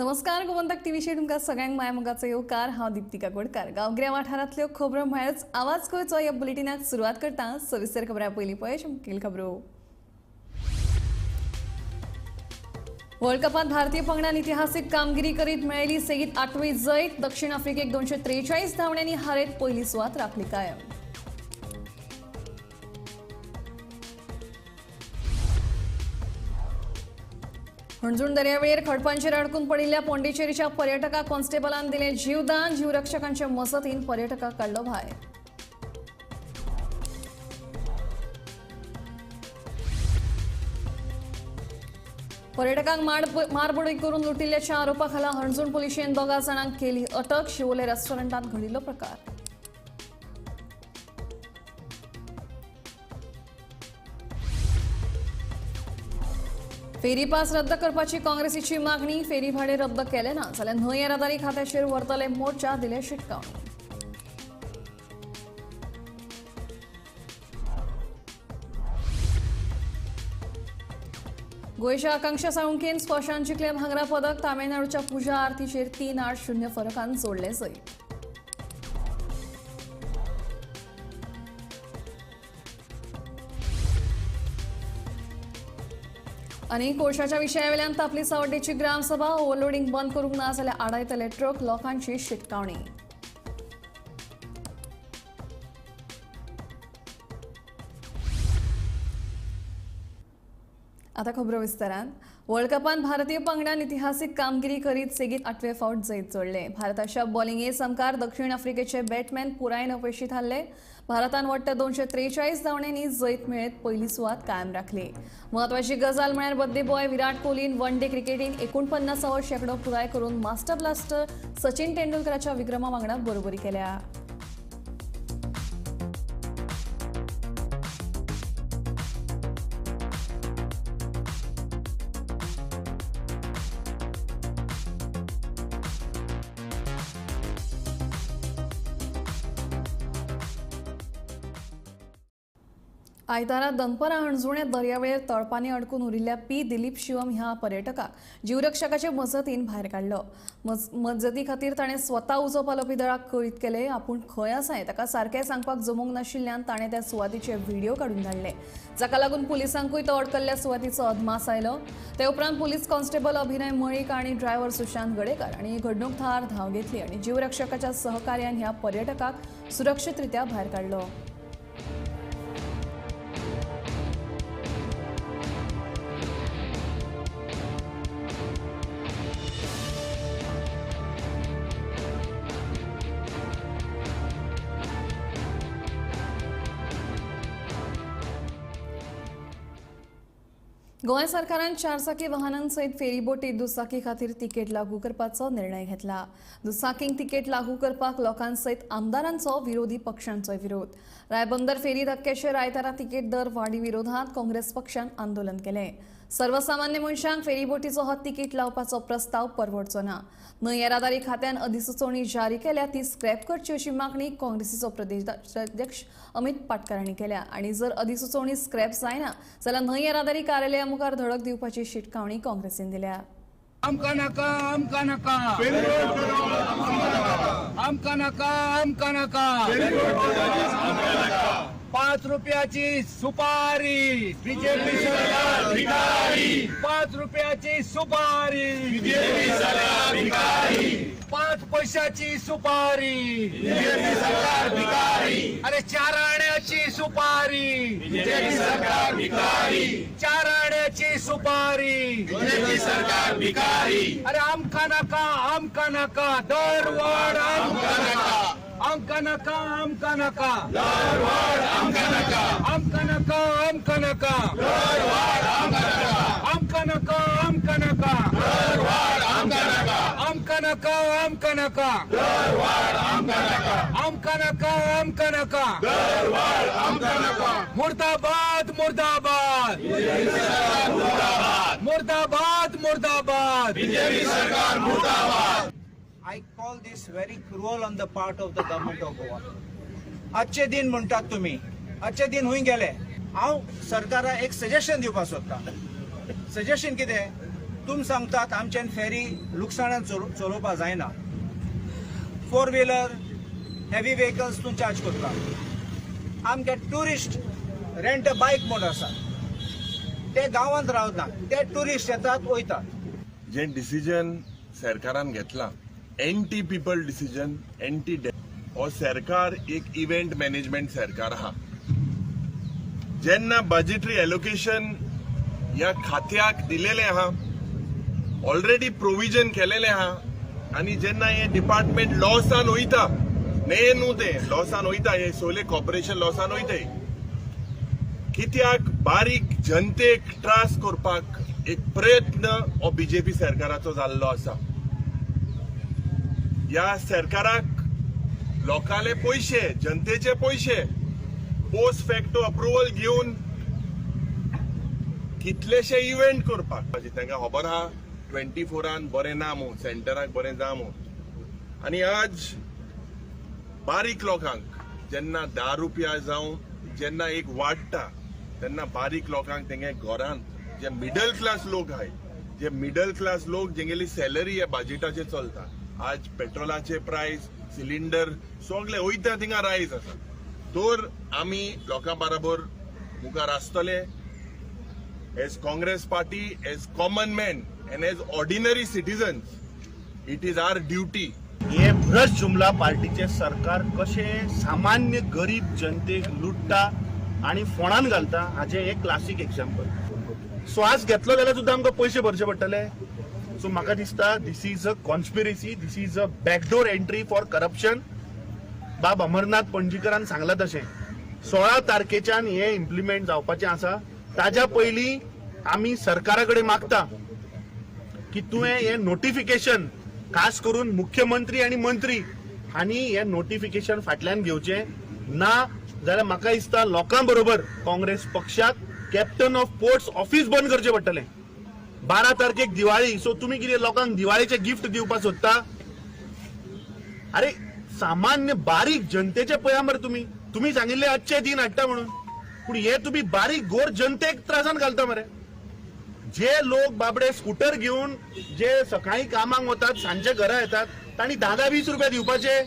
नमस्कार गोमंतक टीव्हीचेर तुमकां सगळ्यांक मायमोगाचो येवकार। हांव दीप्तिका कोडकार। गांवगिऱ्या वाठारांतल्यो खबरो म्हळ्यार आवाज गोंयचो ह्या बुलेटिनाक सुरवात करता। सविस्तर खबरां पयलीं पळय मुखेल खबरो। वर्ल्ड कपात भारतीय पंगडान इतिहासीक कामगिरी करीत मेळयली सेगीत 8वी जैत। दक्षिण आफ्रिकेक 243 धांवड्यांनी हारयत पयली सुवात राखली कायम। हणजूण दर्यावेळेर खडपांचेर अडकून पडिल्ल्या पोंडिचेरीच्या पर्यटकाक कॉन्स्टेबलान दिलें जीवदान। जीवरक्षकांच्या मसतीन पर्यटकाक काडलो भायर। पर्यटकांक मारबोडी करून लुटिल्ल्याच्या आरोपा खाला हणजूण पुलिशेन दोगा जाणांक केली अटक। शिवोले रेस्टॉरंटात घडिल्लो प्रकार। फेरी पास रद्द करपाची काँग्रेसीची मागणी। फेरी भाडे रद्द केले ना जाल्यार न्हंय येरादारी खात्याचेर व्हरतले मोर्चा, दिले शिटकावणी। गोंयच्या आकांक्षा साळुंकेन स्क्वॉशान जिखलें भांगरा पदक। तामिळनाडूच्या पुजा आरतीचेर 3-8 फरकान जोडले जैत। आनी कोळशाच्या विशयावेल्यान तापली सावड्डेची ग्रामसभा। ओव्हरलोडिंग बंद करूंक ना जाल्यार आडायतले ट्रक, लोकांची शिटकावणी। आता खबरो विस्तारान। वर्ल्ड कपान भारतीय पंगडान इतिहासीक कामगिरी करीत सेगीत 8वे फावट जैत जोडले। भारताच्या बॉलिंगे समकार दक्षिण आफ्रिकेचे बॅटमॅन पुरायन अपयशी थारले। भारतान वट्ट 243 धांवड्यांनी जैत मेळयत पयली सुवात कायम राखली। महत्वाची गजाल म्हळ्यार बर्थडे बॉय विराट कोहलीन वन डे क्रिकेटीन 49वा शेकडो पुराय करून मास्टर ब्लास्टर सचिन तेंडुलकराच्या विक्रमा वांगडा बरोबरी केल्या। आयतारा दनपारा हणजुणे दर्यावेळेर तळपांनी अडकून उरिल्ल्या पी दिलीप शिवम ह्या पर्यटकाक जीवरक्षकाचे मजतीन भायर काडलो। मजती खातीर ताणें स्वता उजो पालोवपी दळाक कळीत केले। आपूण खंय आसाय ताका सारकें सांगपाक जमूंक नाशिल्ल्यान ताणें त्या सुवातीचे व्हिडिओ काडून धाडले, जाका लागून पुलिसांकूय तो अडकल्ल्या सुवातीचो अदमास आयलो। ते उपरांत पुलीस कॉन्स्टेबल अभिनय मळीक आनी ड्रायव्हर सुशांत गडेकर हांणी घडणूक थळार धांव घेतली आनी जीवरक्षकाच्या सहकार्यान ह्या पर्यटकाक सुरक्षीतरित्या भायर काडलो। गोंय सरकारान चारचाकी वाहनांसयत फेरीबोटीत दुचाकी खातीर तिकेट लागू करपाचो निर्णय घेतला। दुचाकींक तिकेट लागू करपाक लोकांसयत आमदारांचो विरोधी पक्षांचो विरोध। रायबंदर फेरी धक्क्याचेर आयतारा तिकेट दर वाडी विरोधात काँग्रेस पक्षान आंदोलन केलें। सर्वसामान्य मनशांक फेरीबोटीचो हो तिकेट लावपाचो प्रस्ताव परवडचो ना। न्हंय येरादारी खात्यान अधिसुचोवणी जारी केल्या ती स्क्रॅप करची अशी मागणी काँग्रेसीचो प्रदेशाध्यक्ष अमित पाटकर हांणी केल्या। आनी जर अधिसुचोवणी स्क्रॅप जायना जाल्यार न्हंय येरादारी कार्यालया मुखार धडक दिवपाची शिटकावणी काँग्रेसीन दिल्या। आमका नाका आमका नाका आमका नाका आमका नाका 5 रुपयाची सुपारी बीजेपी सरकार भिकारी। 5 रुपयाची सुपारी बीजेपी सरकार भिकारी। 5 पैशाची सुपारी बीजेपी सरकार भिकारी। अरे 4 आण्याची सुपारी बीजेपी सरकार भिकारी। 4 आण्याची सुपारी बीजेपी सरकार भिकारी। अरे आमका नाका दरवाढ आमका नाका आमका नाका आमका नाका दरवाढ आमका नाका आमका नाका आमका नाका दरवाढ आमका नाका आमका नाका दरवाढ आमका नाका आमका नाका दरवाढ आमका नाका आमका नाका दरवाढ आमका नाका। मुर्दाबाद मुर्दाबाद मुर्दाबाद मुर्दाबाद बीजेपी सरकार मुर्दाबाद। I call this very cruel on the part of the government of Goa. आजचे दिन म्हणतात तुम्ही, आजचे दिन होऊन गेले। हांव सरकाराक एक सजेशन दिवपाक सोदता। सजेशन कितें? तुम सांगतात आमच्यान फेरी लुकसाणान चलोवपा जायना. 4 व्हिलर हेवी व्हेकल्स तूं चार्ज करता. आमगे टुरिस्ट रेंट अ बायक म्हणून आसा ते गांवांत रावना, ते टुरिस्ट येतात वयतात. जे डिसिजन सरकारान घेतला एंटी पीपल डिसिजन एंटी हो सरकार एक इव्हेंट मॅनेजमेंट सरकार आहा. जेन्ना बजेटरी एलोकेशन ह्या खात्याक दिलेले आहा, ऑलरेडी प्रोविजन केलेले आहा, आणि जेन्ना हे डिपार्टमेंट लॉसान वयता न्हे न्हू ते लॉसान वयता, हे सोले कॉर्पोरेशन लॉसान वयताय. कित्याक बारीक जनतेक त्रास करपाक एक प्रयत्न हो बीजेपी सरकाराचो जाल्लो आसा. ह्या सरकाराक लोकांले पयशे, जनतेचे पयशे पोस्ट फॅक्टो अप्रुवल घेवन कितलेशे इव्हेंट करपाक तांकां खबर आहा 24 बरें ना म्हणून, सेंटराक बरें जा म्हणून. आनी आज बारीक लोकांक जेन्ना 10 रुपया जावं जेन्ना एक वाडटा तेन्ना बारीक लोकांक तेंगे घरांत जे मिडल क्लास लोक आहाय, जे मिडल क्लास लोक जेंगेली सॅलरी ह्या बाजेटाचेर चलता, आज पेट्रोलाचे प्राइस, सिलिंडर सगळे वयता थिंगा रायज आसा. तर आमी लोकां बरोबर मुखार आसतले as Congress party, as common man and as ordinary citizens. It is our duty. हे भ्रष्ट जुमला पार्टीचे सरकार कशे सामान्य गरीब जनतेक लुटता आणि फोंडान घालता हाचे एक क्लासीक एक्झाम्पल. श्वास घेतलो जाल्यार सुद्दां आमकां पयशे भरचे पडटले. सो म्हाका दिसता this is a conspiracy, this is a backdoor entry for corruption. बाब अमरनाथ पणजीकरान सांगला तशें 16 तारखेच्यान हे इम्प्लिमेंट जावपाचें आसा. ताज्या पयलीं आमी सरकारा कडेन मागता की तुवें हे नोटिफिकेशन खास करून मुख्यमंत्री आणि मंत्री हांणी हे नोटिफिकेशन फाटल्यान घेवचें. ना जाल्यार म्हाका दिसता लोकां बरोबर काँग्रेस पक्षाक कॅप्टन ऑफ पोर्ट्स ऑफिस बंद करचें पडटलें. 12 तारखेक दिवाळी, सो तुमी कितें लोकांक दिवाळीचें गिफ्ट दिवपाक सोदता? अरे सामान्य बारीक जनतेचे पळया मरे तुम्ही सांगिल्ले आजचे दिन हाडटा म्हणून, पूण हे तुम्ही बारीक गोर जनतेक त्रासान घालता मरे. जे लोक बाबडे स्कूटर घेऊन जे सकाळी कामाक वतात सांजे घरा येतात तांणी 10-20 रुपया दिवपाचे.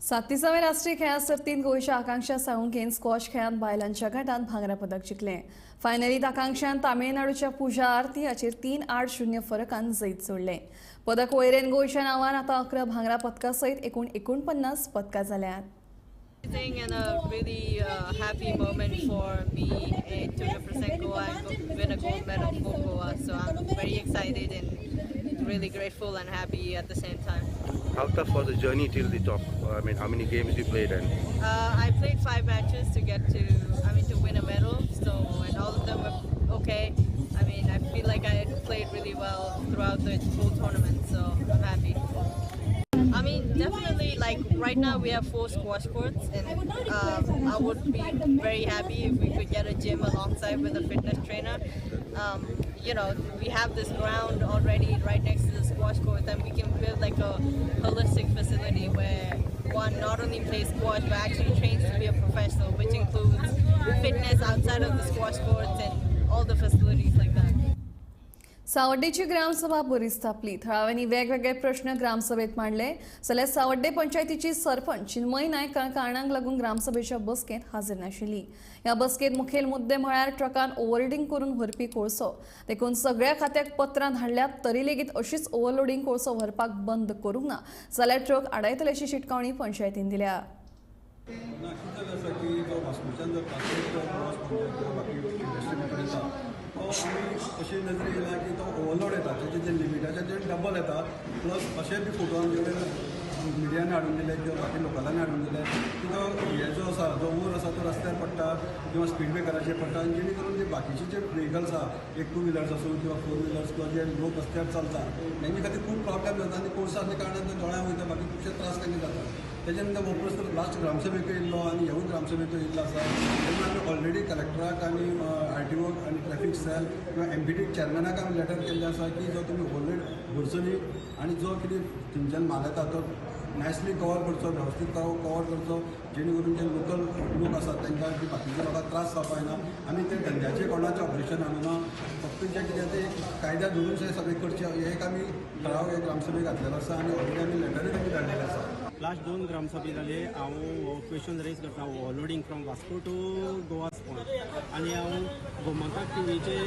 37व्या राष्ट्रीय खेळा सर्तीत गोंयच्या आकांक्षा साळुंकेन स्क्वॉश खेळांत बायलांच्या गटांत भांगरा पदक जिखलें. फायनलीत आकांक्षान तामिळनाडूच्या पूजा आरती हाचेर 3-8-0 फरकान जैत सोडलें. पदक वयरेन गोंयच्या नांवान आतां 11 भांगरा पदकां सयत एकूण 49 पदकां जाल्यात. And a really happy moment for me to represent Goa and win a gold medal for Goa. So I'm very excited and really grateful and happy at the same time. How tough was the journey till the top? I mean, how many games you played? And I played 5 matches to get to win a medal. So and all of them were okay. I mean, I feel like I played really well throughout the whole tournament. So I'm happy. I mean, definitely, like, right now we have 4 squash courts, and I would be very happy if we could get a gym alongside with a fitness trainer. You know, we have this ground already right next to the squash court, and we can build like a holistic facility where one not only plays squash but actually trains to be a professional, which includes fitness outside of the squash courts and all the facilities like that. सावड्डेची ग्रामसभा बरीच थापली. थळाव्यांनी वेगवेगळे प्रश्न ग्रामसभेत मांडले जाल्यार सावड्डे पंचायतीची सरपंच चिन्मयी नायक कांय कारणांक लागून ग्रामसभेच्या बसकेंत हाजीर नाशिल्ली. ह्या बसकेंत मुखेल मुद्दे म्हळ्यार ट्रकान ओव्हरलोडिंग करून व्हरपी कोळसो. देखून सगळ्या खात्याक पत्रां धाडल्यात तरी लेगीत अशीच ओव्हरलोडिंग कोळसो व्हरपाक बंद करूंक ना जाल्यार ट्रक आडायतल्याची शिटकावणी पंचायतीन दिल्या. अशी नजर येयला की तो ओवरलोड येता, तेजे जे लिमिटाचे जे डबल येता, प्लस अशें बी फोटो आमचे कडेन मिडियान हाडून दिले किंवा बाकी लोकलांनी हाडून दिले की तो हे जो आसा जो ऊर आसा तो रस्त्यार पडटा किंवा स्पीड ब्रेकराचेर पडटा, आनी जेणे करून जे बाकीचे जे व्हेकल्स आसा एक 2 व्हिलर्स आसूं किंवा 4 व्हिलर्स किंवा जे लोक रस्त्यार चलता तेंचे खातीर खूब प्रॉब्लेम जाता आनी कोर्स आसल्या कारणान ते दोळ्यां वयता, बाकी खुबशे त्रास तांकां जाता. तेजे नंतर हो प्रश्न लास्ट ग्रामसभेक येयल्लो आनी ह्योय ग्रामसभेक येयल्लो आसा. तेन्ना आमी ऑलरेडी कलेक्टराक आनी RTO आनी ट्रॅफिक सेल किंवा MPD चॅरमॅनाक आमी लेटर केल्लें आसा की जो तुमी ओव्हरलोड भरचो न्ही आनी जो कितें थंयच्यान माल येता तो नायसली कवर करचो, वेवस्थीत कवर करचो, जेणे करून जे लोकल लोक आसात तांकां बाकीच्या लोकांक त्रास जावपाक ना. आमी ते धंद्याचे कोणाचें ऑपरेशन हाडूना, फक्त जे कितें तें कायद्या धरून हे सगळें करचें हे एक आमी थळाव एक ग्रामसभेक घातलेलो आसा आनी ऑलरेडी आमी लेटरूय तांकां धाडलेलें आसा. लास्ट 2 ग्रामसभे जाले हांव क्वेश्चन रेज करता overloading from Vasco to Goa spot आनी हांव गोमंतक टीव्हीचे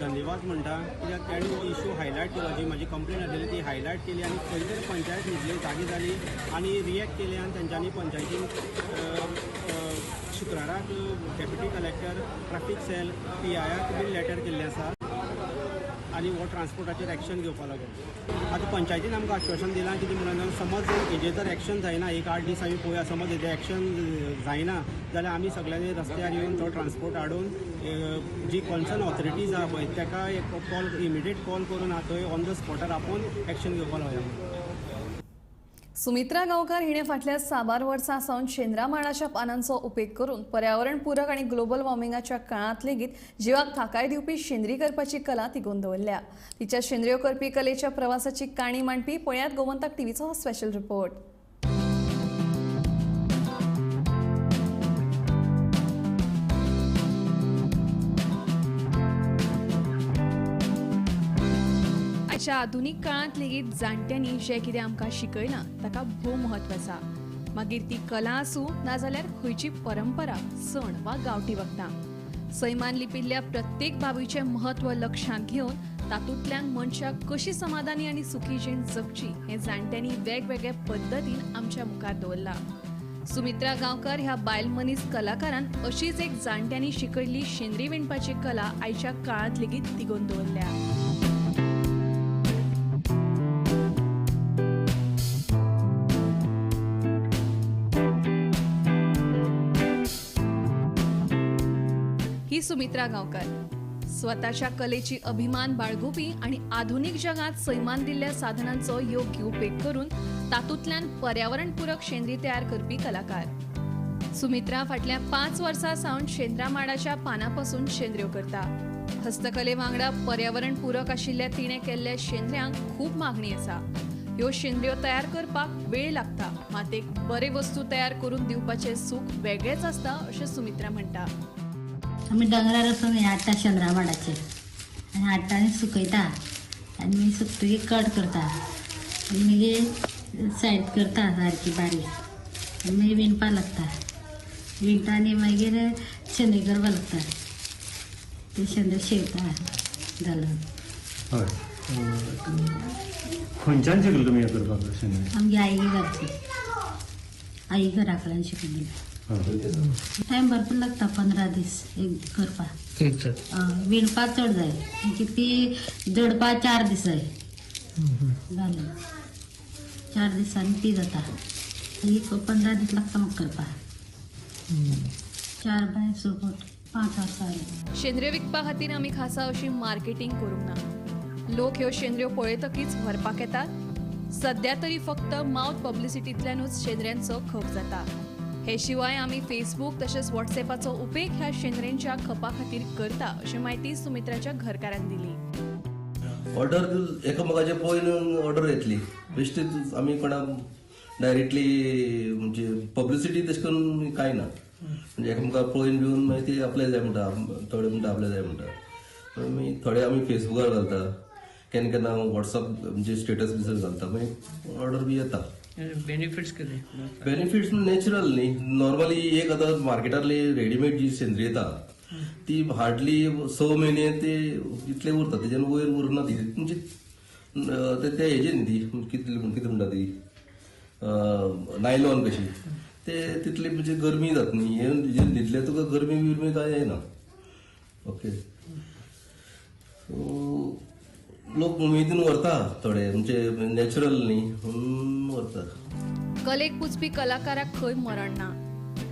धन्यवाद म्हणटा कित्याक ताणें इश्यू हायलायट केलो जी म्हाजी कंप्लेन आसलेली ती हायलायट केली आनी खंय तरी पंचायत न्हिदली जागी जाली आनी रिएक्ट केले आनी तेंच्यांनी पंचायतीन शुक्राराक डेप्युटी कलेक्टर ट्रॅफिक सेल PIक बीन लेटर केल्लें आसा आनी हो ट्रान्सपोर्टाचेर एक्शन घेवपा लागून आतां पंचायतीन आमकां आश्वासन दिलां कितें म्हणून समज हेजेर जर एक्शन जायना एक 8 दीस आमी पळोवया समज हेजें एक्शन जायना जाल्यार आमी सगळ्यांनी रस्त्यार येवन तो ट्रान्सपोर्ट हाडून जी कन्सर्न ऑथॉरिटीज आहा पळय ताका एक कॉल इमिडिएट कॉल करून थंय ऑन द स्पॉटार आपूण एक्शन घेवपा लागया. सुमित्रा गांवकार हिणे फाटल्या 6 वर्सां सावन शेंद्रा माडाच्या पानांचो उपेग करून पर्यावरणपूरक आणि ग्लोबल वॉर्मिंगाच्या काळांत लेगीत जिवाक थाकाय दिवपी शेंद्री करपाची कला तिगोवन दवरल्या. तिच्या शेंद्र्यो करपी कलेच्या प्रवासाची काणी मांडपी पळयात गोमंतक टीव्हीचो स्पेशल रिपोर्ट. आजच्या आधुनीक काळांत लेगीत जाणट्यांनी जे कितें आमकां शिकयलां ताका भोव म्हत्व आसा. मागीर ती कला आसूं नाजाल्यार खंयची परंपरा सण वा गांवठी वखदां. सैमान लिपिल्ल्या प्रत्येक बाबीचें म्हत्व लक्षांत घेवन तातूंतल्यान मनशाक कशी समाधानी आनी सुखी जीण जगची हें जाणट्यांनी वेगवेगळ्या पद्दतीन आमच्या मुखार दवरलां. सुमित्रा गांवकार ह्या बायल मनीस कलाकारान अशीच एक जाणट्यांनी शिकयल्ली शेंद्री विणपाची कला आयच्या काळांत लेगीत तिगोवन दवरल्या. ही सुमित्रा गांवकार स्वताच्या कलेची अभिमान बाळगुपी आणि आधुनिक जगात सैमान दिल्ल्या साधनांचो योग्य उपेग करून तातूंतल्यान पर्यावरणपूरक शेंद्री तयार करपी कलाकार. सुमित्रा फाटल्या 5 वर्सां सावन शेंद्रा माडाच्या पानांपासून शेंद्र्यो करता. हस्तकले वांगडा पर्यावरणपूरक आशिल्ल्या तिणें केल्ल्या शेंद्र्यांक खूब मागणी आसा. ह्यो शेंद्र्यो तयार करपाक वेळ लागता, मात एक बरे वस्तू तयार करून दिवपाचें सूख वेगळेंच आसता अशें सुमित्रा म्हणटा. आमी दोंगरार वचून हें हाडटा शेंद्रा माडाचें आनी हाडटा आनी सुकयता आनी मागीर सुकतकीर कट करता आनी मागीर सायड करता सारकी बारीक आनी मागीर विणपा लागता. विणटा आनी मागीर शेंद्री करपा लागता. ते शेंद्रे शिंवता घालून. हय खंयच्यान शिकलो तुमी हें करपाक शेंद्रे? आमगे आई घरची आई घरा कडेन शिकयली. टायम भरपूर लागता 15 दीस एक करपाक. विणपाक चड जाय ती जडपाक 4 दीस जाय घालून 4 दिसांनी ती जाता. एक 15 दीस लागता म्हाका करपाक. 4 बाय 6 फूट 5 वर्सां जालीं. शेंद्र्यो विकपा खातीर आमी खासा अशी मार्केटिंग करूंक ना. लोक ह्यो शेंद्र्यो पळयतकीच व्हरपाक येतात. सध्या तरी फक्त माउथ पब्लिसिटींतल्यानूच शेंद्र्यांचो खप जाता. हे शिवाय आमी फेसबूक तशेंच व्हॉट्सएपाचो उपेग ह्या शेंद्रेंच्या खपा खातीर करता अशी माहिती सुमित्राच्या घरकारान दिली. ऑर्डर एकामेकाचे पळोवन ऑर्डर येतली. बेश्टीच आमी कोणाक डायरेक्टली म्हणजे पब्लिसिटी तशें करून कांय ना. म्हणजे एकामेकाक पळोवन बिवन मागीर ती आपल्याक जाय म्हणटा, थोडे म्हणटा आपल्याक जाय म्हणटा. मागीर थोडे आमी फेसबुकार घालता, केन्ना केन्ना व्हॉट्सअप म्हणजे स्टेटस बिटस घालता, मागीर ऑर्डर बी येता. बेनिफिट्स कितें? बेनिफिट्स नॅचरल न्ही. नॉर्मली एक आतां मार्केटांतली रेडीमेड जी शेंद्री येता ती हार्डली 6 म्हयने ते इतले उरता, तेज्यान वयर उरना ती. म्हणजे ते हेजे न्ही ती कितें म्हणटा ती नायलॉन कशी ते तितले म्हणजे गरमी जाता न्ही. हे न्हिदले तुका गरमी बिरमी कांय येना. ओके सो लोक उमेदीन व्हरता थोडे म्हणजे नॅचरल न्ही म्हणून व्हरता. कलेक पुजपी कलाकाराक खंय मरण ना.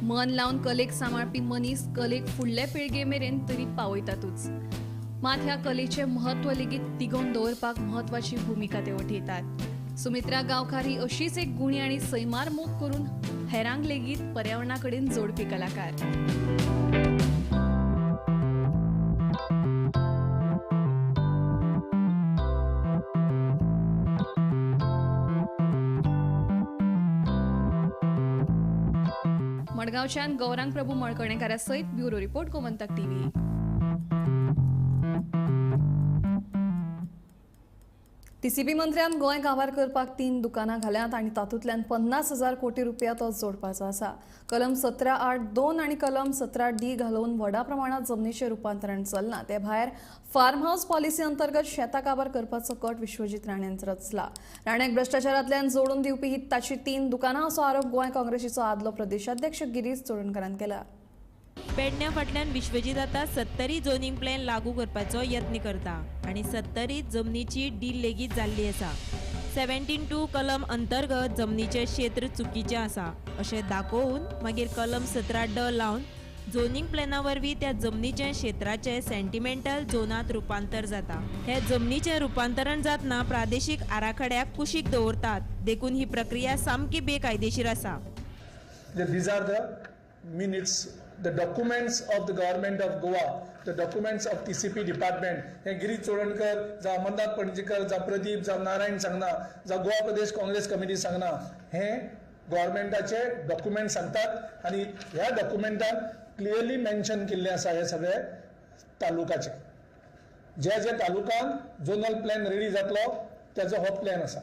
मन लावन कलेक सांबाळपी मनीस कलेक फुडले पिळगे मेरेन तरी पावयतातूच. मात ह्या कलेचें म्हत्व लेगीत तिगोवन दवरपाक म्हत्वाची भुमिका ते वठयतात. सुमित्रा गांवकार ही अशीच एक गुणी आनी सैमार मोग करून हेरांक लेगीत पर्यावरणा कडेन जोडपी कलाकार. मडगांवच्यान गौरांग प्रभू मळकणेकारा सयत bureau report Gomantak TV. TCP मंत्र्यान गोंय गांवार करपाक 3 दुकानां घाल्यांत आनी तातूंतल्यान 50,000 कोटी रुपया तो जोडपाचो आसा. कलम 17(8)(2) आनी कलम 17(d) घालून व्हडा प्रमाणात जमनीचें रुपांतरण चल्लां. ते भायर फार्म हाऊस पॉलिसी अंतर्गत शेतां काबार करपाचो कट विश्वजीत राणेन रचला. राणेक भ्रष्टाचारांतल्यान जोडून दिवपी ही ताची 3 दुकानां असो आरोप गोंय काँग्रेसीचो आदलो प्रदेशाध्यक्ष गिरीश चोडणकरान केला. पेडण्या फाटल्यान विश्वजीत आतां 70 झोनिंग प्लॅन लागू करपाचो यत्न करता आनी 70 जमनीची डील लेगीत जाल्ली आसा. 17(2) कलम अंतर्गत जमनीचें क्षेत्र चुकीचें आसा अशें दाखोवन मागीर कलम 17(ड) लावन झोनिंग प्लॅना वरवीं त्या जमनीचें क्षेत्राचें सेंटिमेंटल झोनांत रुपांतर जाता. हे जमनीचें रुपांतरण जातना प्रादेशीक आराखड्याक कुशीक दवरतात. देखून ही प्रक्रिया सामकी बेकायदेशीर आसा. These are the minutes, the documents of the government of Goa, the documents of TCP department. हे गिरीश चोडणकर, जावं अमरनाथ पणजीकर, जावं प्रदीप, जावं नारायण सांगना, जावं गोवा प्रदेश काँग्रेस कमिटी सांगना, हे गव्हर्मेंटाचे डॉक्युमेंट सांगतात आनी ह्या डॉक्युमेंटान क्लियरली मेन्शन केल्ले आसा हे सगळे तालुकाचे. जे जे तालुकान झोनल प्लॅन रेडी जातलो त्याचो हो प्लॅन आसा.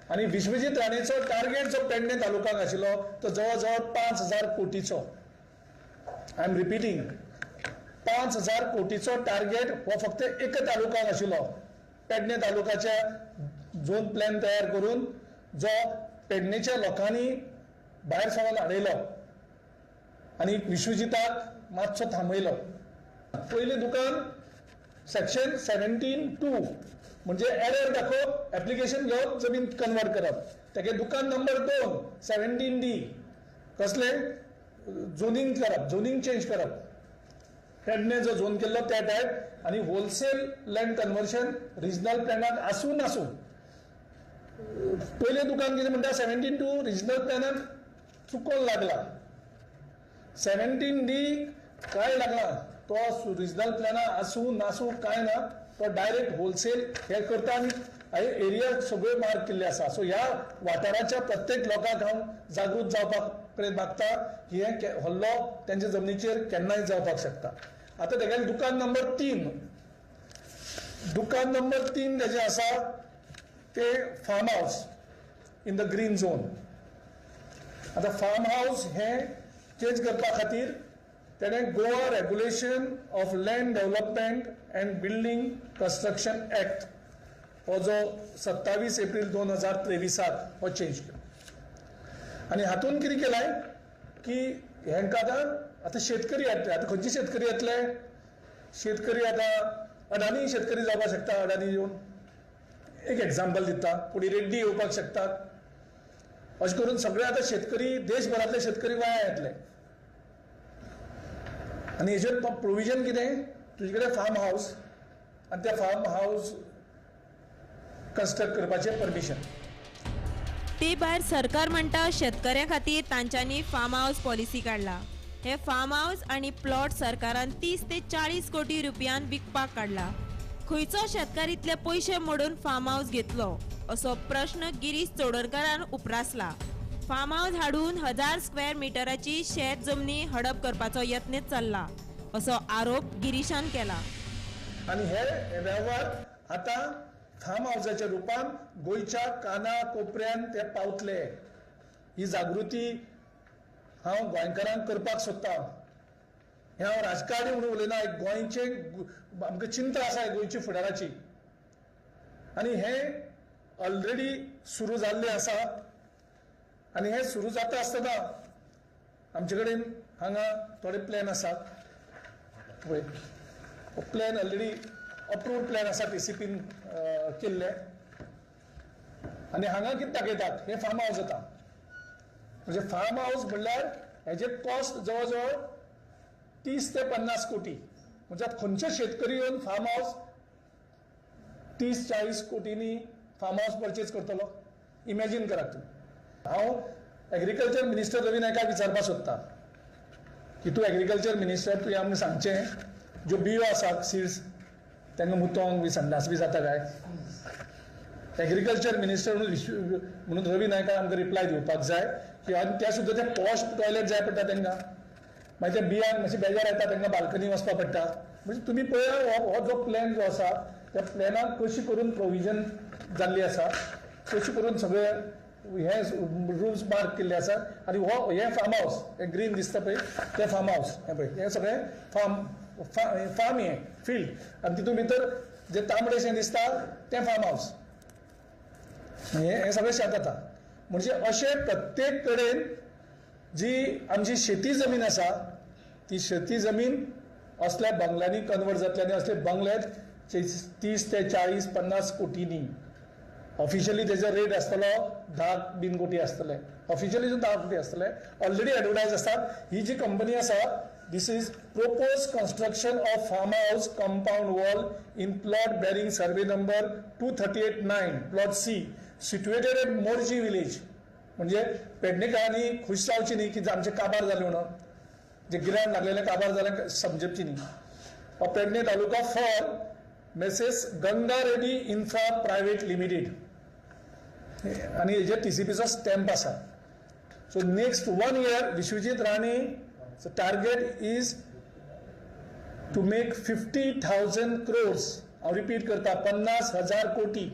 आणि विश्वजीत राणेचो टार्गेट जो पेडणे तालुक्याक आशिल्लो तो जवळ 5,000 कोटीचो. आय एम रिपीटिंग, 5,000 कोटीचो टार्गेट हो फक्त एक तालुक्याक आशिल्लो. पेडणे तालुक्याचे झोन प्लॅन तयार करून जो पेडणेच्या लोकांनी भायर सावन हाडयलो आनी विश्वजिताक मातसो थांबयलो. पयलें दुकान सेक्शन 17(2) म्हणजे एरर दाखोवप, एप्लिकेशन घेवप, जमीन कन्वर्ट करप. तेगे दुकान नंबर 2 17(d) कसले झोनिंग करप, झोनिंग चेंज करप. पेडणे जो झोन केल्लो त्या टायप आनी होलसेल लँड कन्वर्शन रिजनल प्लॅनात आसून पयलें दुकान कितें म्हणटा 17(2) रिजनल प्लॅनात चुकोवन लागला. 17(d) काय लागला, तो रिजनल प्लॅना आसूं नासूं काय ना, तो डायरेक्ट होलसेल हे करता आनी एरिया सगळ्यो मार्क केल्ले आसा. सो ह्या वाठाराच्या प्रत्येक लोकांक हांव जागृत जावपाक मागता की हे हल्लो तेंच्या जमनीचेर केन्नाय जावपाक शकता. आतां तेगेलें दुकान नंबर 3, दुकान नंबर 3 तेजें आसा ते farm house in the green zone. आतां फार्म हाऊस हे चेंज करपा खातीर तेणें Goa regulation of land development and building construction act हो जो 27 एप्रिल 2023 हो चेंज केलो. आनी हातून कितें केलाय की हेंकां आतां शेतकरी येतले. आतां खंयचे शेतकरी येतले? शेतकरी आतां अडानी शेतकरी जावपाक शकता. अडानी येवन एक एग्जाम्पल दिता, फुडें रेड्डी येवपाक शकतात. अशें करून सगळे आतां शेतकरी, देशभरांतले शेतकरी गोंया येतले. आनी हेजेर प्रोविजन कितें, तुजे कडेन फार्म हाऊस आनी त्या फार्म हाऊस कन्स्ट्रक्ट करपाचें परमिशन. ते भायर सरकार म्हणटा शेतकऱ्यां खातीर तांच्यांनी फार्म हाऊस पॉलिसी काडला. हे फार्म हाऊस आनी प्लॉट सरकारान 30 ते 40 कोटी रुपयान विकपाक काडला. खंयचो शेतकार इतले पयशे मोडून फार्म हाऊस घेतलो असो प्रश्न गिरीश चोडणकरान उपरासला. फार्म हाऊस हाडून 1000 स्क्वेअर मिटराची शेत जमनी हडप करपाचो यत्न चल्ला असो आरोप गिरीशान केला. आनी हे वेव्हार आतां फार्म हाऊसाच्या रुपान गोंयच्या काना कोपऱ्यान ते पावतले. ही जागृती हांव गोंयकारांक करपाक सोदतां. हे हांव राजकारणी म्हणून उलयना, एक गोंयचे आमकां चिंता आसा गोंयची फुडाराची. आनी हे ऑलरेडी सुरू जाल्ले आसा. आनी हे सुरू जाता आसतना आमचे कडेन हांगा थोडे प्लॅन आसात. पळय प्लॅन ऑलरेडी अप्रूव्ड प्लॅन आसा टीसीपीन केल्ले. आनी हांगा कितें दाखयतात, हे फार्म हाऊस जाता. म्हणजे फार्म हाऊस म्हणल्यार हेजे कॉस्ट जवळ जवळ 30 ते 50 कोटी. म्हणजे खंयचे शेतकरी येवन फार्म हाऊस 30-40 कोटींनी फार्म हाऊस परचेज करतलो? इमॅजिन करात तुम्ही. हांव एग्रीकल्चर मिनिस्टर रवी नायकाक विचारपाक सोदता की तूं एग्रीकल्चर मिनिस्टर, तुवें आमकां सांगचें ज्यो बियो आसात सीड्स तांकां मुतोंक बी संडास बी जाता काय? एग्रीकल्चर मिनिस्टर म्हणून रवी नायकाक आमकां रिप्लाय दिवपाक जाय की आनी त्या सुद्दां ते पॉश टॉयलेट जाय पडटा तांकां. मागीर त्या बियांक मातशी बेजार येता, तांकां बाल्कनी वचपाक पडटा. म्हणजे तुमी पळया हो जो प्लॅन जो आसा त्या प्लॅनाक कशी करून प्रोविजन जाल्ली आसा तशी करून सगळे हे रुल्स मार्क केल्ले आसा आनी हे फार्म हाऊस हे ग्रीन दिसता पळय ते फार्म हाऊस हे पळय हे सगळे फार्म हे फील्ड आनी तितून भितर जे तांबडेशें दिसता ते फार्म हाऊस हे सगळें शेत जाता म्हणजे अशे प्रत्येक कडेन जी आमची शेती जमीन आसा ती शेती जमीन असल्या बंगल्यांनी कन्वर्ट जातले आनी असले बंगले 30 ते 40 50 कोटींनी ऑफिशियली तेजो रेट आसतलो 10 कोटी आसतले ऑफिशियली 10 कोटी आसतले ऑलरेडी एडवर्टायज आसतात ही जी कंपनी आसा this is propose construction of farm house compound wall in plot bearing survey number 2389 plot C situated at Morjim village म्हणजे पेडणेकारांनी खुश जावची न्ही की आमचे काबार जाले म्हणून जे गिराण लागलेले काबार जाले समजपची न्ही Pedne taluka for messrs Ganga Reddy infra private limited आणि हेजे TCPचो स्टॅम्प आसा so next 1 year Vishwajit Rane target is to make 50,000 crores हांव रिपीट करता 50,000 कोटी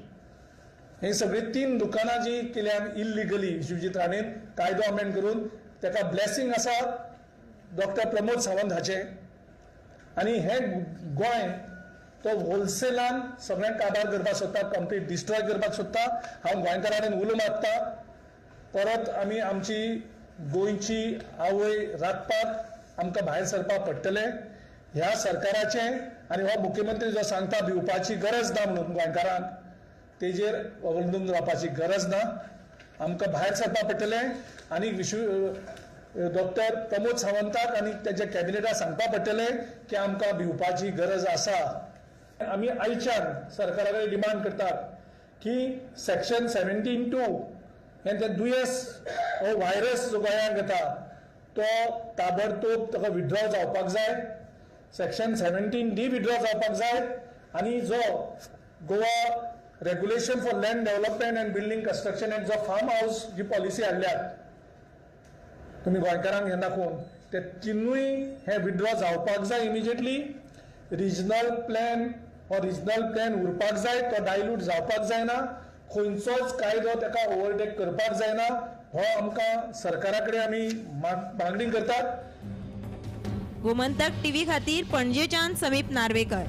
हे सगळी 3 दुकानां जी केल्यान इल्लिगली विश्वजीत राणेन कायदो अमेंड करून ताका ब्लेसिंग आसा डॉक्टर प्रमोद सावंत हाचे आनी हे गोंय तो होलसेलान सगळ्यांक काबार करपाक सोदता कंप्लीट डिस्ट्रॉय करपाक सोदता हांव गोंयकारांनी उलो मारता परत आमी आमची गोंयची आवय राखपाक आमकां भायर सरपाक पडटले ह्या सरकाराचे आनी हो मुख्यमंत्री जो सांगता भिवपाची गरज ना म्हणून गोंयकारांक तेजेर अवलंबून रावपाची गरज ना आमकां भायर सरपाक पडटले आनी डॉक्टर प्रमोद सावंताक आनी तेच्या कॅबिनेटाक सांगपाक पडटले की आमकां भिवपाची गरज आसा आमी आयच्यान सरकारा कडेन डिमांड करतात की सेक्शन 17(2) हे ते दुयेंस हो व्हायरस जो गोंयांत येता तो ताबडतोब ताका विड्रॉ जावपाक जाय सेक्शन 17D विड्रॉ जावपाक जाय आनी जो Goa regulation for land development and building construction end जो फार्म हाऊस जी पॉलिसी हाडल्यात तुम्ही गोंयकारांक हे दाखोवन ते तिनूय हे विड्रॉ जावपाक जाय इमिजिएटली रिजनल प्लॅन हो रिजनल प्लॅन उरपाक जाय तो डायल्यूट जावपाक जायना खंयचोच कायदो ताका ओवरटेक करपाक जायना हो आमकां सरकारा कडेन आमी मागणी करतात गोमंतक टीव्ही खातीर पणजेच्यान समीप नार्वेकर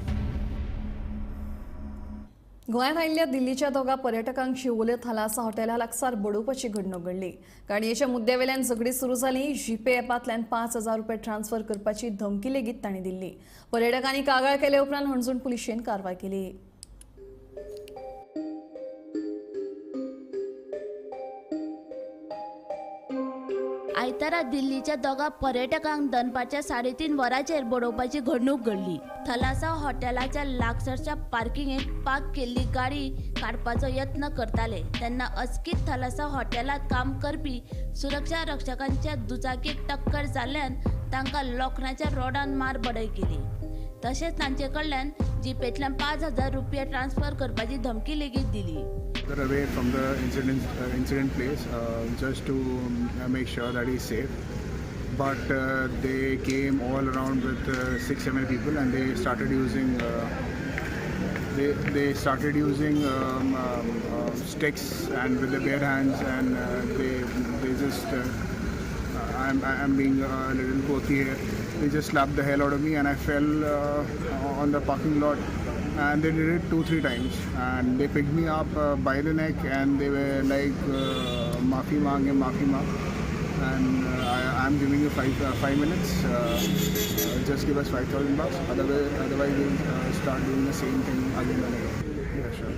गोंयांत आयिल्ल्या दिल्लीच्या दोगा पर्यटकांक शिवोले थालासा हॉटेला लागसार बडोवपाची घडणूक घडली काणयेच्या मुद्द्यावेल्यान झगडी सुरू जाली जीपे ॲपांतल्यान 5,000 रुपये ट्रान्स्फर करपाची धमकी लेगीत तांणी दिल्ली पर्यटकांनी कागाळ केले उपरांत हणजूण पुलिशेन कारवाय केली आयतारा दिल्लीच्या दोगा पर्यटकांक दनपारच्या 3:30 वरांचेर बडोवपाची घडणूक घडली थलासा हॉटेलाच्या लागसरच्या पार्किंगेत पार्क केल्ली गाडी काडपाचो यत्न करताले तेन्ना अचकीत थलासा हॉटेलात काम करपी सुरक्षा रक्षकांच्या दुचाकीक टक्कर जाल्ल्यान तांकां लोखणाच्या रॉडान मार बडय केली तशेंच तांचे कडल्यान जीपेंतल्यान 5,000 रुपया ट्रान्स्फर करपाची धमकी लेगीत दिली They're away from the incident place just to make sure that he's safe. But they came all around with 6-7 people, and they started using sticks and with their bare hands, and they just I'm being a little quirky here. They just slapped the hell out of me, and I fell on the parking lot. And they did it 2-3 times, and they picked me up by the neck, and they were like, "Maafi maang, and I'm giving you 5 minutes. Just give us $5,000. Otherwise we'll start doing the same thing again and again." Yeah, sure.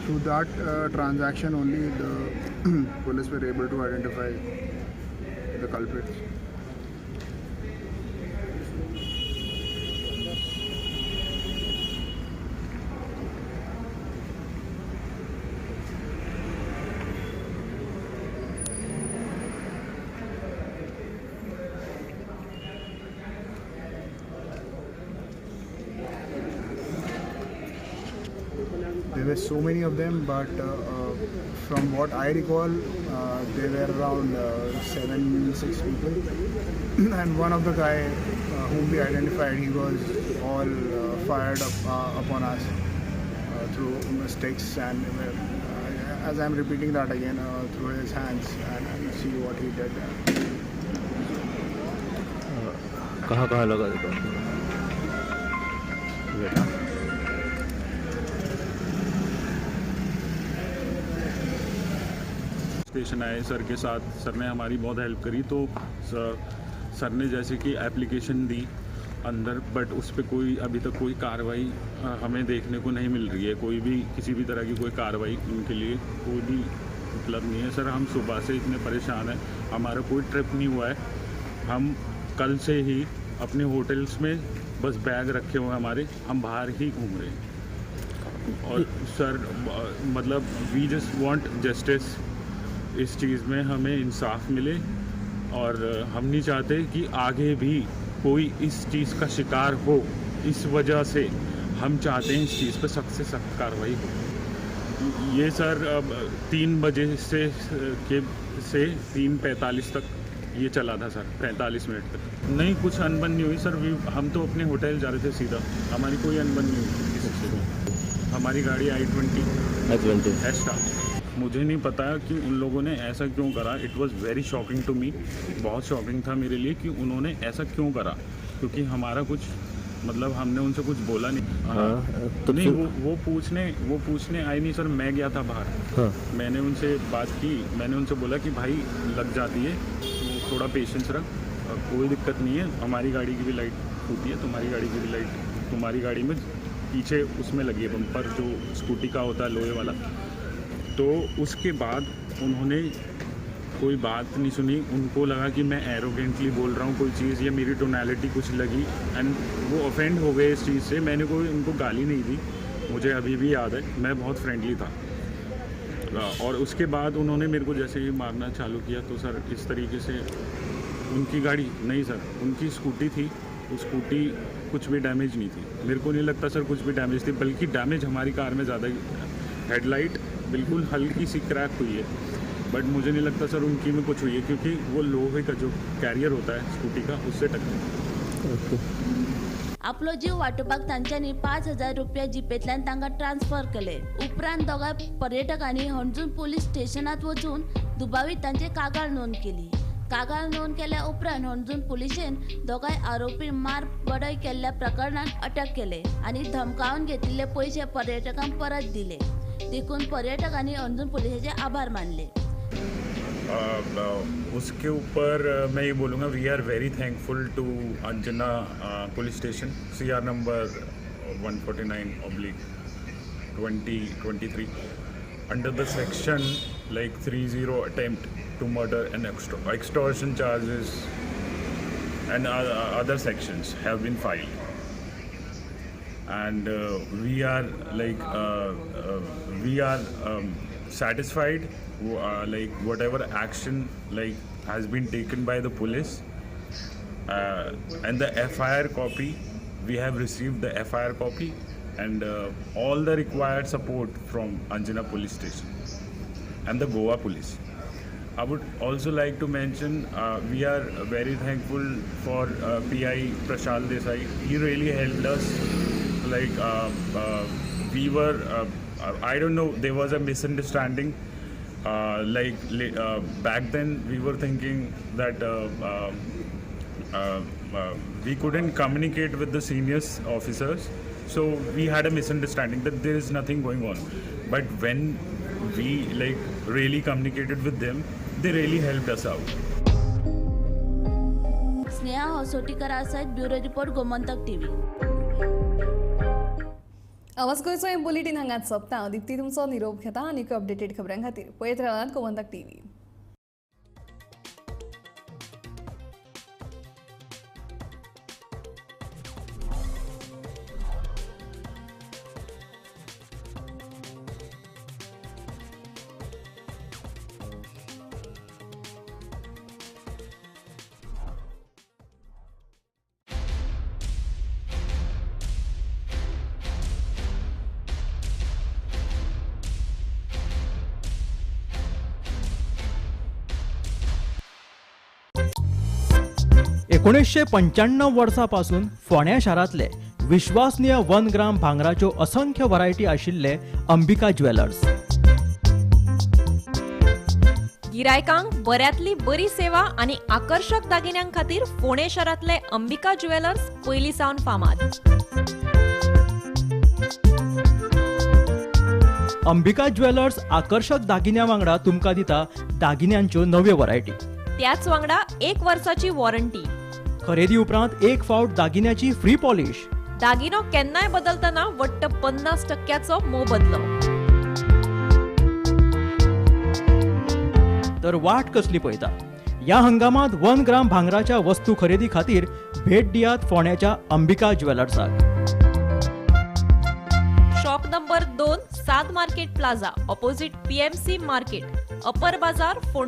Through that transaction only, the police were able to identify the culprits. There were so many of them, but from what I recall, there were around 7-6 people, and one of the guy whom we identified, he was all fired upon us through mistakes, and as I'm repeating that again, through his hands, and see what he did. कहाँ लगा देखो बेटा? Station आए sir के साथ, sir ने हमारी बहुत help करी। तो सर ने जैसे कि एप्लीकेशन दी अंदर, बट उस पर कोई अभी तक कोई कार्रवाई हमें देखने को नहीं मिल रही है। कोई भी किसी भी तरह की कोई कार्रवाई उनके लिए कोई भी उपलब्ध नहीं है। सर हम सुबह से इतने परेशान हैं, हमारा कोई ट्रिप नहीं हुआ है। हम कल से ही अपने होटल्स में बस बैग रखे हुए हैं हमारे, हम बाहर ही घूम रहे हैं। और सर मतलब वी जस्ट वांट जस्टिस, इस चीज़ में हमें इंसाफ मिले, और हम नहीं चाहते कि आगे भी कोई इस चीज़ का शिकार हो। इस वजह से हम चाहते हैं इस चीज़ पर सख्त से सख्त कार्रवाई हो। ये सर 3 बजे से 3:45 तक ये चला था सर, 45 मिनट तक। नहीं, कुछ अनबन नहीं हुई सर। हम तो अपने होटल जा रहे थे सीधा, हमारी कोई अनबन नहीं हुई किसी से। हमारी गाड़ी I-20 एस्टा। मुझे नहीं पता कि उन लोगों ने ऐसा क्यों करा। It was very shocking to me, बहुत शॉकिंग था मेरे लिए कि उन्होंने ऐसा क्यों करा, क्योंकि हमारा कुछ मतलब हमने उनसे कुछ बोला नहीं। तो नहीं, वो पूछने आई नहीं सर। मैं गया था बाहर, मैंने उनसे बात की, मैंने उनसे बोला कि भाई लग जाती है, तो थोड़ा पेशेंस रख, कोई दिक्कत नहीं है। हमारी गाड़ी की भी लाइट होती है, तुम्हारी गाड़ी की भी लाइट, तुम्हारी गाड़ी में पीछे उसमें लगी है बम्पर, जो स्कूटी का होता है लोहे वाला। तो उसके बाद उन्होंने कोई बात नहीं सुनी। उनको लगा कि मैं एरोगेंटली बोल रहा हूँ कोई चीज़, या मेरी टोनैलिटी कुछ लगी, एंड वो ऑफेंड हो गए इस चीज़ से। मैंने कोई उनको गाली नहीं दी, मुझे अभी भी याद है, मैं बहुत फ्रेंडली था। और उसके बाद उन्होंने मेरे को जैसे ही मारना चालू किया, तो सर इस तरीके से उनकी गाड़ी नहीं सर, उनकी स्कूटी थी, उस स्कूटी कुछ भी डैमेज नहीं थी। मेरे को नहीं लगता सर कुछ भी डैमेज थी, बल्कि डैमेज हमारी कार में ज़्यादा। हेडलाइट बिल्कुल हल्की सी क्रैक हुई है, बट मुझे नहीं लगता सर उनकी में कुछ हुई है, क्योंकि वो लोहे का जो कैरियर होता है स्कूटी का, उससे टक्कर। आपलो जीव वाटोवपाक तांच्यांनी 5,000 रुपया जीपेंतल्यान तांकां ट्रान्सफर केले। उपरांत दोगां पर्यटकांनी हणजून पोलीस स्टेशनात वचून दुबावीत तांचे कागाळ नोंद केली। कागाळ नोंद केल्या उपरांत हणजून पुलिशेन दोगांय आरोपी मार बडय केल्ल्या प्रकरणात अटक केले आणि धमकावन घेतिल्ले पयशे पर्यटकांक परत दिले। देखून पर्यटकांनी हणजून पुलिसाचे आभार मानले। उसके ऊपर मैं ये बोलूँगा, we are very thankful to Anjana police station, CR number 149/2023 under the section like 30 attempt to murder and extortion charges and other sections have been filed, and we are satisfied like whatever action like has been taken by the police, and the FIR copy, we have received the FIR copy and all the required support from Anjana police station and the Goa police. I would also like to mention we are very thankful for PI Prashant Desai. He really helped us. Like we were, I don't know, there was a misunderstanding. Back then we were thinking that we couldn't communicate with the seniors officers, so we had a misunderstanding that there is nothing going on. But when we really communicated with them, they really helped us out. Sneha Hosotikar सयत bureau report Gomantak TV। आवाज गोंयचो हें bulletin हांगाच सोंपता। दिप्ती तुमचो निरोप घेता आनीक अपडेटेड खबरां खातीर पळयत रावात गोमंतक TV। एकोणीसशे 95 वर्सा पासून फोंड्या शारांतले विश्वासनीय 1 ग्राम भांगराच्यो असंख्य व्हरायटी आशिल्ले अंबिका ज्वेलर्स. गिरायकांक बऱ्यांतली बरी सेवा आनी आकर्षक दागिन्यां खातीर फोंडे शारांतले अंबिका ज्वेलर्स पयलीं सावन फामाद. अंबिका ज्वेलर्स आकर्षक दागिन्यां वांगडा तुमकां दिता दागिन्यांच्यो नव्यो व्हरायटी. त्याच वांगडा 1 वर्साची वॉरंटी. खरेदी उपरांत 1 फावट दागिन्याची फ्री पॉलिश. दागिनो केन्नाय बदलतना वट्ट 50% मोबदलो. तर वाट कसली पळयता? या हंगामात 1 ग्राम भांगराच्या वस्तू खरेदी खातीर भेट दियात फोंड्याच्या अंबिका ज्वेलर्साक. Shop number 2, 7 market plaza, opposite PMC market, upper बाजार, फोंडा.